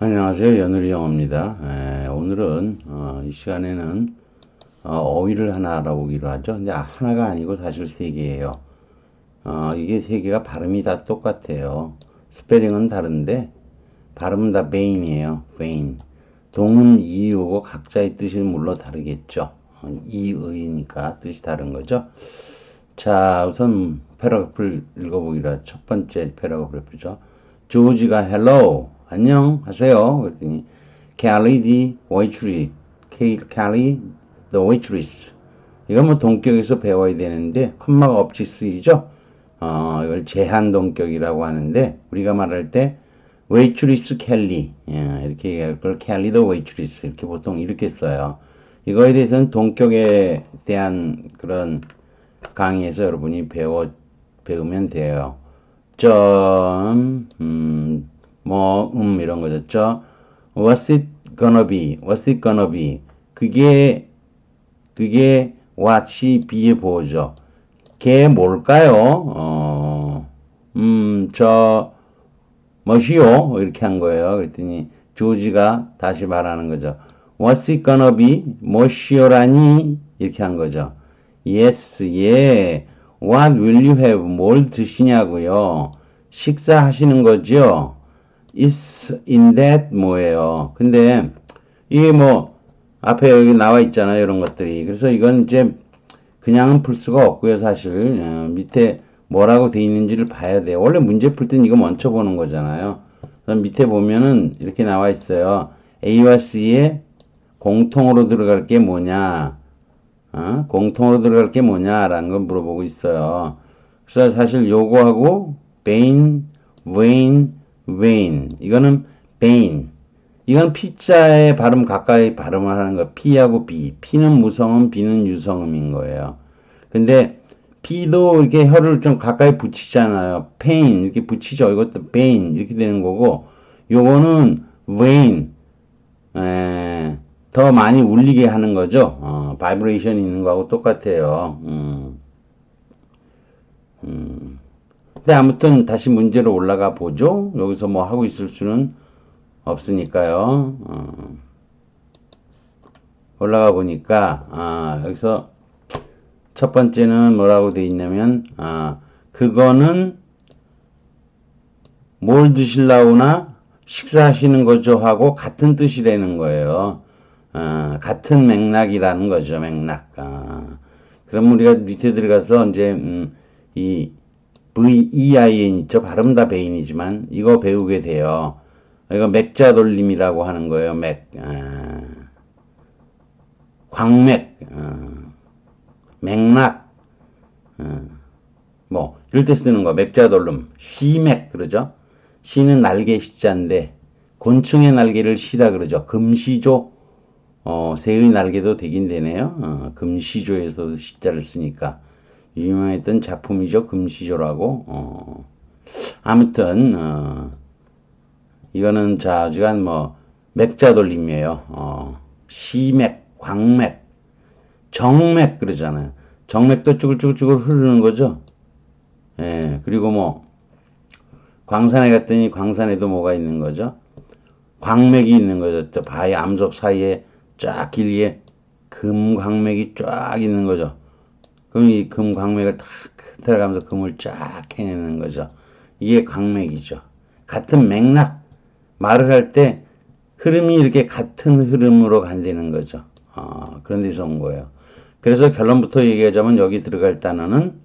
안녕하세요. 연우리 영어입니다. 오늘은 이 시간에는 어휘를 하나 알아보기로 하죠. 근데 하나가 아니고 사실 세 개예요. 이게 세 개가 발음이 다 똑같아요. 스페링은 다른데 발음은 다 베인이에요. 베인. 동음 이유고 각자의 뜻이 물론 다르겠죠. 이의니까 뜻이 다른 거죠. 자, 우선 패러그래프를 읽어보기로 하죠. 첫 번째 패러그래프죠. 조지가 hello 안녕 하세요 그랬더니 Kelly the waitress Kelly the waitress 이건 뭐 동격에서 배워야 되는데 콤마가 없이 쓰이죠. 이걸 제한 동격이라고 하는데 우리가 말할 때 waitress Kelly 이렇게 얘기할 걸 Kelly the waitress 이렇게 보통 이렇게 써요. 이거에 대해서는 동격에 대한 그런 강의에서 여러분이 배우면 돼요. 이런 거죠. What's it gonna be? What's it gonna be? 그게 what이 be의 보호죠. 걔 뭘까요? 뭐시요? 이렇게 한 거예요. 그랬더니 조지가 다시 말하는 거죠. What's it gonna be? 뭐시요라니? 이렇게 한 거죠. Yes, yeah. What will you have? 뭘 드시냐고요? 식사하시는 거죠? Is in that 뭐예요? 근데 이게 뭐 앞에 여기 나와 있잖아요. 이런 것들이. 그래서 이건 이제 그냥은 풀 수가 없고요. 사실 밑에 뭐라고 돼 있는지를 봐야 돼요. 원래 문제 풀 땐 이거 먼저 보는 거잖아요. 그럼 밑에 보면은 이렇게 나와 있어요. A와 C에 공통으로 들어갈 게 뭐냐? 공통으로 들어갈 게 뭐냐라는 걸 물어보고 있어요. 그래서 사실 요거하고 베인, 웨인 이거는 베인 이건 P자의 발음 가까이 발음을 하는 거. P하고 B. P는 무성음, B는 유성음인 거예요. 근데 B도 이렇게 혀를 좀 가까이 붙이잖아요. pain 이렇게 붙이죠. 이것도 pain 이렇게 되는 거고 요거는 vein 더 많이 울리게 하는 거죠. 바이브레이션 있는 거하고 똑같아요. 근데 아무튼 다시 문제로 올라가 보죠. 여기서 뭐 하고 있을 수는 없으니까요. 올라가 보니까 여기서 첫 번째는 뭐라고 돼 있냐면 그거는 뭘 드실라우나 식사하시는 거죠 하고 같은 뜻이라는 거예요. 같은 맥락이라는 거죠. 맥락. 그럼 우리가 밑에 들어가서 이제 이 VEIN 있죠. 발음 다 베인이지만 이거 배우게 돼요. 이거 맥자 돌림이라고 하는 거예요. 광맥, 맥락, 뭐 이럴 때 쓰는 거. 맥자 돌림, 시맥 그러죠. 시는 날개 시자인데 곤충의 날개를 시라 그러죠. 금시조, 새의 날개도 되긴 되네요. 금시조에서도 시자를 쓰니까 유명했던 작품이죠. 금시조라고. 아무튼 이거는 좌우지간 뭐 맥자 돌림이에요. 시맥, 광맥, 정맥 그러잖아요. 정맥도 쭈글쭈글 흐르는 거죠. 예, 그리고 뭐 광산에 갔더니 광산에도 뭐가 있는 거죠? 광맥이 있는 거죠. 또 바위 암석 사이에 쫙 길게 금광맥이 쫙 있는 거죠. 그럼 이 금광맥을 탁 들어가면서 금을 쫙 해내는 거죠. 이게 광맥이죠. 같은 맥락. 말을 할 때 흐름이 이렇게 같은 흐름으로 간다는 거죠. 그런 데서 온 거예요. 그래서 결론부터 얘기하자면 여기 들어갈 단어는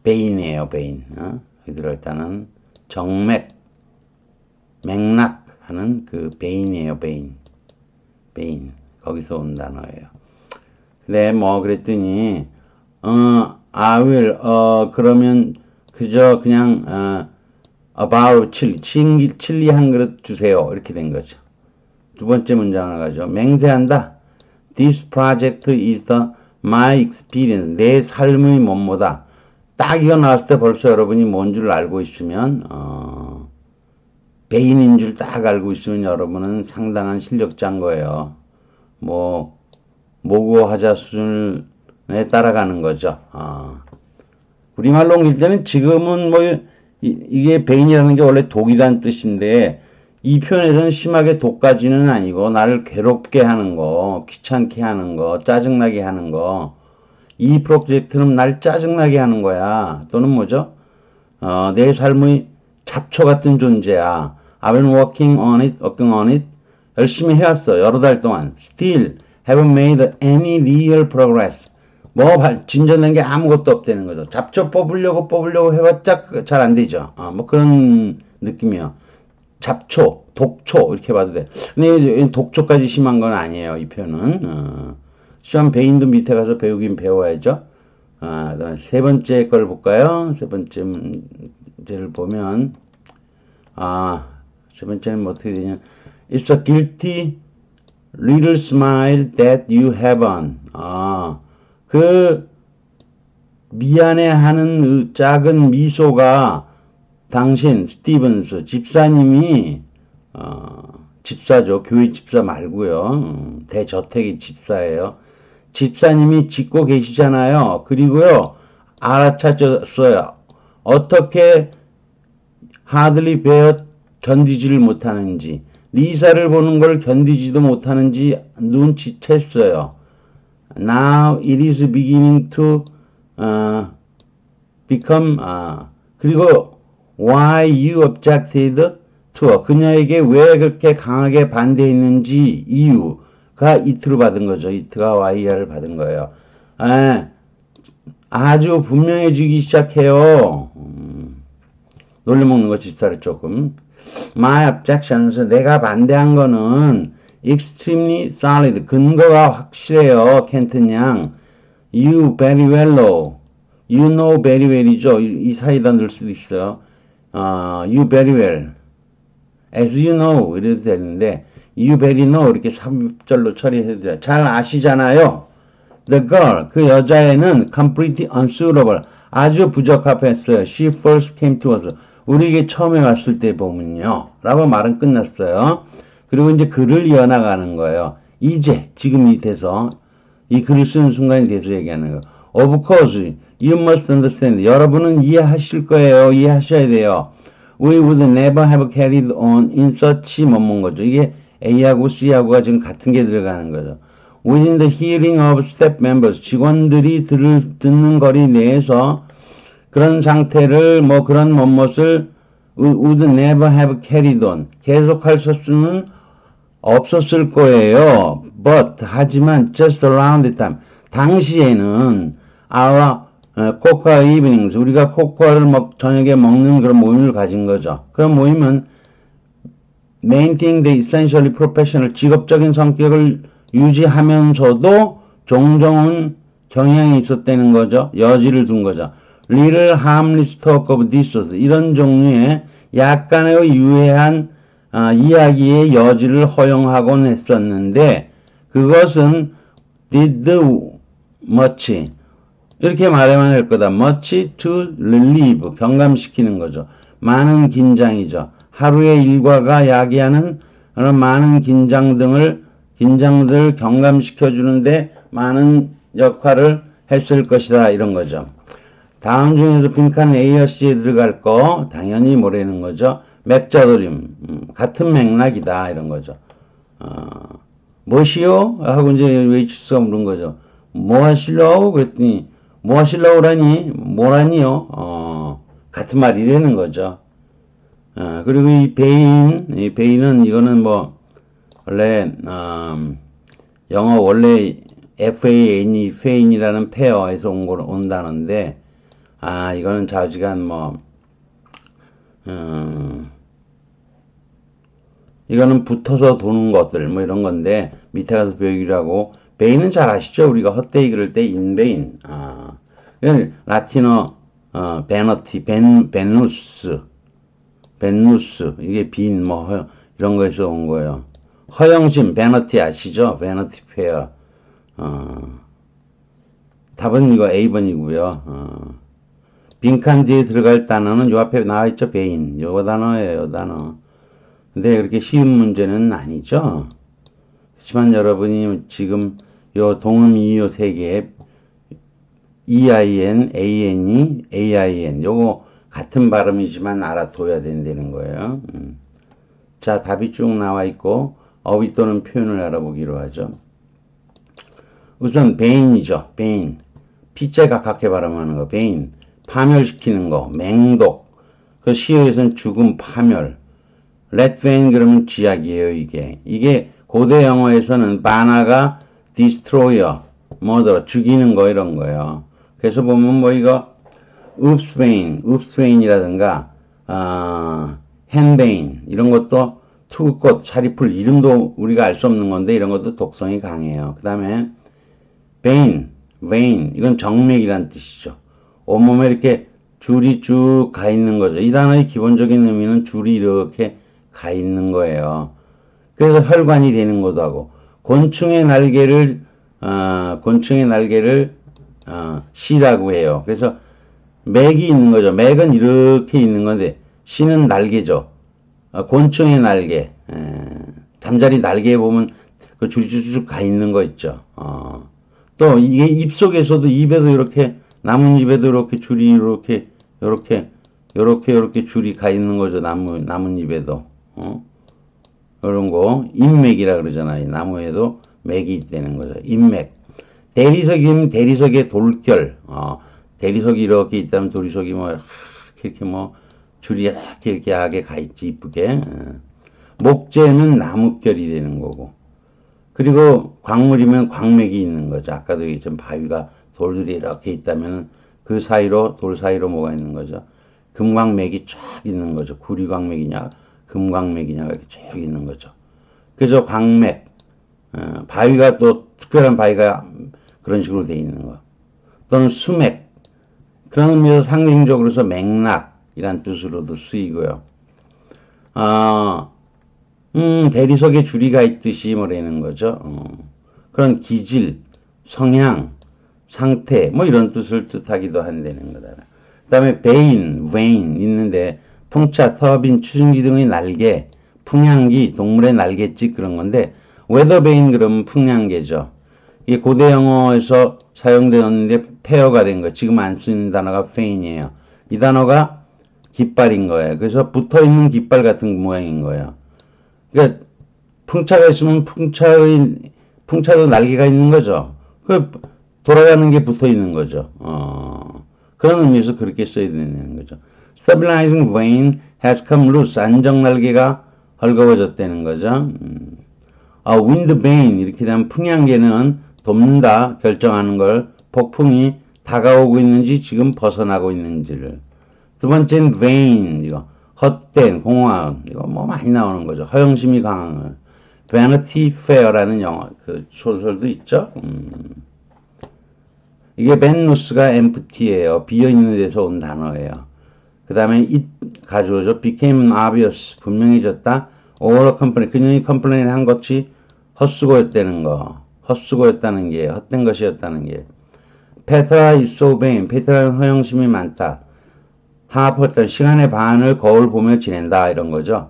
베인이에요. 베인. 여기 들어갈 단어는 정맥, 맥락 하는 그 베인이에요. 베인. 베인. 거기서 온 단어예요. 근데 뭐 그랬더니 I will 그러면 그저 그냥 about 칠리 한 그릇 주세요. 이렇게 된 거죠. 두 번째 문장을 가죠. 맹세한다. This project is my experience. 내 삶의 뭐뭐다. 딱 이거 나왔을 때 벌써 여러분이 뭔 줄 알고 있으면 베인인 줄 딱 알고 있으면 여러분은 상당한 실력자인 거예요. 뭐 모고하자 수준에 따라가는 거죠. 우리말로 옮길 때는 지금은 뭐 이게 베인이라는 게 원래 독이란 뜻인데 이 표현에서는 심하게 독까지는 아니고 나를 괴롭게 하는 거, 귀찮게 하는 거, 짜증나게 하는 거. 이 프로젝트는 날 짜증나게 하는 거야. 또는 뭐죠? 내 삶의 잡초 같은 존재야. I've been working on it. 열심히 해왔어. 여러 달 동안. Still haven't made any real progress. 뭐 진전된 게 아무것도 없다는 거죠. 잡초 뽑으려고 해봤자 잘 안 되죠. 뭐 그런 느낌이요. 잡초, 독초 이렇게 봐도 돼. 근데 독초까지 심한 건 아니에요. 이 표현은. 시험 베인도 밑에 가서 배우긴 배워야죠. 그다음에 세 번째 걸 볼까요? 세 번째 문제를 보면 세 번째는 뭐 어떻게 되냐? It's a guilty little smile that you have on. 그 미안해하는 작은 미소가 당신 스티븐스 집사님이 집사죠. 교회 집사 말고요. 대저택의 집사예요. 집사님이 짓고 계시잖아요. 그리고요. 알아차렸어요. 어떻게 hardly bear 견디지를 못하는지 리사를 보는 걸 견디지도 못하는지 눈치챘어요. Now it is beginning to become 그리고 why you objected to her. 그녀에게 왜 그렇게 강하게 반대했는지 이유가 it로 받은 거죠. it가 y를 받은 거예요. 아주 분명해지기 시작해요. 놀려먹는 거 집사를 조금. My objections, 내가 반대한 거는 extremely solid, 근거가 확실해요. 켄튼 양. You very well know. You know very well이죠. 이 사이다 넣을 수도 있어요. You very well. As you know. 이래도 되는데, you very know. 이렇게 삽입절로 처리해도 돼요. 잘 아시잖아요. The girl, 그 여자애는 completely unsuitable. 아주 부적합했어요. She first came to us. 우리에게 처음에 왔을 때 보면요. 라고 말은 끝났어요. 그리고 이제 글을 이어나가는 거예요. 이제, 지금 밑에서, 이 글을 쓰는 순간에 대해서 얘기하는 거예요. Of course, you must understand. 여러분은 이해하실 거예요. 이해하셔야 돼요. We would never have carried on in such 뭐뭔 거죠. 이게 A하고 C하고가 지금 같은 게 들어가는 거죠. Within the hearing of staff members. 직원들이 듣는 거리 내에서 그런 상태를 뭐 그런 뭐뭇을 would never have carried on. 계속할 수는 없었을 거예요. But 하지만 just around the time. 당시에는 our 코코아 evenings 우리가 코코아를 저녁에 먹는 그런 모임을 가진 거죠. 그런 모임은 maintaining the essentially professional 직업적인 성격을 유지하면서도 종종은 경향이 있었다는 거죠. 여지를 둔 거죠. Little harmless talk of dishes 이런 종류의 약간의 유해한 이야기의 여지를 허용하곤 했었는데 그것은 did much 이렇게 말하면 할 거다. much to relieve 경감시키는 거죠. 많은 긴장이죠. 하루의 일과가 야기하는 그런 많은 긴장들 경감시켜 주는데 많은 역할을 했을 것이다 이런 거죠. 다음 중에서 빈칸 A와 C에 들어갈 거 당연히 뭐라는 거죠. 맥자도림 같은 맥락이다 이런 거죠. 뭐시오? 하고 이제 웨이트스가 물은 거죠. 뭐 하시려고? 그랬더니 뭐 하시려고라니? 뭐라니요? 같은 말이 되는 거죠. 그리고 이 베인은 이거는 뭐 원래 영어 원래 FAN이 페인이라는 페어에서 온 단어인데 이거는 좌지간 이거는 붙어서 도는 것들 뭐 이런 건데 밑에 가서 배우기로 하고 베인은 잘 아시죠? 우리가 헛되이 그럴 때 인베인 라틴어 베너티 벤누스 이게 빈 뭐 이런 거에서 온 거예요. 허영심 베너티 아시죠? 베너티 페어 답은 이거 A번이고요. 빈칸 뒤에 들어갈 단어는 요 앞에 나와 있죠. 베인 요 단어예요. 요 단어. 근데 그렇게 쉬운 문제는 아니죠. 그렇지만 여러분이 지금 요 동음이요 세 개 EIN, AIN 요거 같은 발음이지만 알아둬야 된다는 거예요. 자, 답이 쭉 나와 있고 어휘 또는 표현을 알아보기로 하죠. 우선 베인이죠. 베인. 피자 가깝게 발음하는 거. 베인. 파멸시키는 거. 맹독. 그 시어에서는 죽음, 파멸. 렛베인 그러면 쥐약이에요, 이게. 이게 고대 영어에서는 바나가 디스트로이어, murder, 죽이는 거 이런 거예요. 그래서 보면 뭐 이거 읍스페인이라든가 henbein 이런 것도 투꽃, 사리풀 이름도 우리가 알 수 없는 건데 이런 것도 독성이 강해요. 그 다음에 vein 이건 정맥이란 뜻이죠. 온몸에 이렇게 줄이 쭉 가 있는 거죠. 이 단어의 기본적인 의미는 줄이 이렇게 가 있는 거예요. 그래서 혈관이 되는 것도 하고 곤충의 날개를 씨라고 해요. 그래서 맥이 있는 거죠. 맥은 이렇게 있는 건데 씨는 날개죠. 곤충의 날개. 잠자리 날개에 보면 그 줄이 쭉쭉 가 있는 거 있죠. 또 이게 입 속에서도 입에도 이렇게 나뭇잎에도 이렇게 줄이 이렇게 줄이 가 있는 거죠. 나뭇잎에도. 이런 거 인맥이라 그러잖아요. 나무에도 맥이 있다는 거죠. 인맥. 대리석이면 대리석의 돌결. 대리석이 이렇게 있다면 도리석이 뭐 이렇게 뭐 줄이 이렇게 하게 가 있지 이쁘게. 목재는 나뭇결이 되는 거고. 그리고 광물이면 광맥이 있는 거죠. 아까도 얘기했지만 바위가 돌들이 이렇게 있다면 그 사이로 돌 사이로 뭐가 있는 거죠. 금광맥이 쫙 있는 거죠. 구리광맥이냐 금광맥이냐 이렇게 쭉 있는 거죠. 그래서 광맥, 바위가 또 특별한 바위가 그런 식으로 돼 있는 거. 또는 수맥, 그런 의미에서 상징적으로서 맥락이란 뜻으로도 쓰이고요. 대리석에 줄이가 있듯이 뭐라는 거죠. 그런 기질, 성향, 상태, 뭐 이런 뜻을 뜻하기도 한다는 거다. 그 다음에 베인, 웨인 있는데 풍차, 터빈, 추진기 등의 날개, 풍향기, 동물의 날갯짓 그런 건데 웨더베인 그러면 풍량계죠. 이게 고대 영어에서 사용되었는데 폐허가 된 거. 지금 안 쓰는 단어가 페인이에요. 이 단어가 깃발인 거예요. 그래서 붙어있는 깃발 같은 모양인 거예요. 그러니까 풍차가 있으면 풍차도 날개가 있는 거죠. 그 돌아가는 게 붙어 있는 거죠. 그런 의미에서 그렇게 써야 되는 거죠. Stabilizing vane has come loose. 안정 날개가 헐거워졌다는 거죠. wind bane 이렇게 되면 풍향계는 돕는다 결정하는 걸 폭풍이 다가오고 있는지 지금 벗어나고 있는지를. 두 번째는 vain 이거 헛된 공허함 이거 뭐 많이 나오는 거죠. 허영심이 강한 거. Vanity Fair라는 영화 그 소설도 있죠. 이게 벤누스가 empty예요. 비어 있는 데서 온 단어예요. 그 다음에 it 가져오죠. became obvious 분명해졌다. all complaint 그녀의 컴플레인 한 것이 헛수고였다는 거. 헛수고였다는 게 헛된 것이었다는 게. Petra is so vain. 페트라는 허영심이 많다. 하프했던 시간의 반을 거울 보며 지낸다 이런 거죠.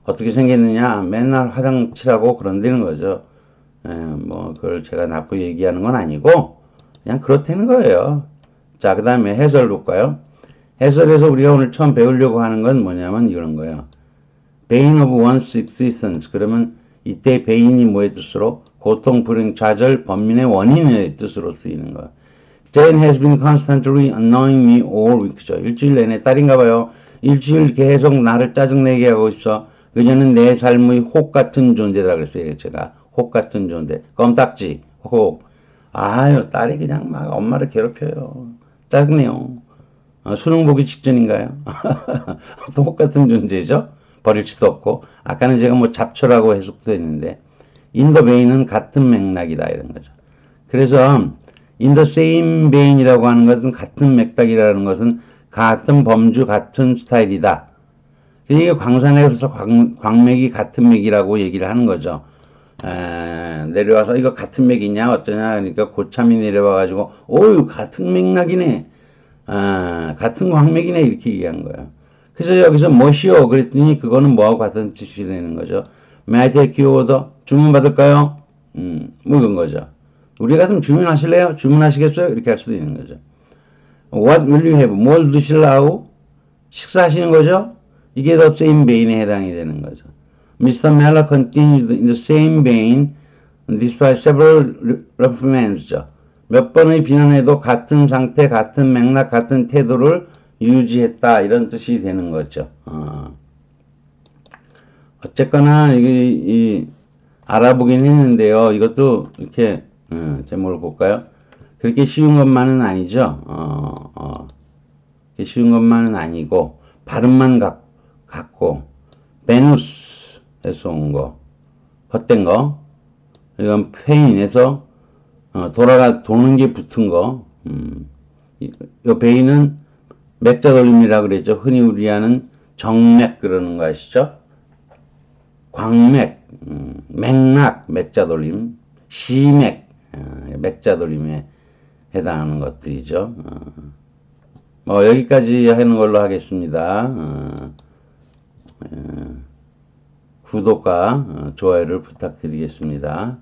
어떻게 생겼느냐 맨날 화장 칠하고 그런다는 거죠. 뭐 그걸 제가 나쁘게 얘기하는 건 아니고 그냥 그렇다는 거예요. 자, 그 다음에 해설 볼까요? 해설에서 우리가 오늘 처음 배우려고 하는 건 뭐냐면 이런 거예요. Bane of one's existence. 그러면 이때 베인이 뭐의 뜻으로? 고통, 불행, 좌절, 번민의 원인의 뜻으로 쓰이는 거예요. Jane has been constantly annoying me all week. 일주일 내내 딸인가 봐요. 일주일 계속 나를 짜증내게 하고 있어. 그녀는 내 삶의 혹 같은 존재다 그랬어요. 제가 혹 같은 존재. 껌딱지, 혹. 아유, 딸이 그냥 막 엄마를 괴롭혀요. 짜증내요. 수능 보기 직전인가요? 혹 같은 존재죠. 버릴 수도 없고. 아까는 제가 뭐 잡초라고 해석도 했는데 in the vein은 같은 맥락이다 이런 거죠. 그래서 in the same vein이라고 하는 것은 같은 맥락이라는 것은 같은 범주, 같은 스타일이다. 이게 광산에서 광맥이 같은 맥이라고 얘기를 하는 거죠. 내려와서 이거 같은 맥이냐 어쩌냐 그러니까 고참이 내려와가지고 오유 같은 맥락이네. 같은 광맥이네 이렇게 얘기한 거예요. 그래서 여기서 뭐시오 그랬더니 그거는 뭐하고 같은 뜻이라는 거죠. May I take your order? 주문 받을까요? 뭐 이런 거죠. 우리 같으면 주문하실래요? 주문하시겠어요? 이렇게 할 수도 있는 거죠. What will you have? 뭘 드실라고? 식사하시는 거죠? 이게 the same vein에 해당이 되는 거죠. Mr. Meller continued in the same vein despite several reprimands죠. 몇 번의 비난에도 같은 상태, 같은 맥락, 같은 태도를 유지했다 이런 뜻이 되는 거죠. 어쨌거나 이 알아보긴 했는데요. 이것도 이렇게 제목을 볼까요? 그렇게 쉬운 것만은 아니죠. 쉬운 것만은 아니고 발음만 같고 베누스에서 온 거, 헛된 거, 이건 페인에서 도는 게 붙은 거. 이 베인은 맥자 돌림이라 그랬죠. 흔히 우리하는 정맥 그러는 거 아시죠? 광맥, 맥락, 맥자 돌림, 시맥, 맥자 돌림에 해당하는 것들이죠. 여기까지 하는 걸로 하겠습니다. 구독과 좋아요를 부탁드리겠습니다.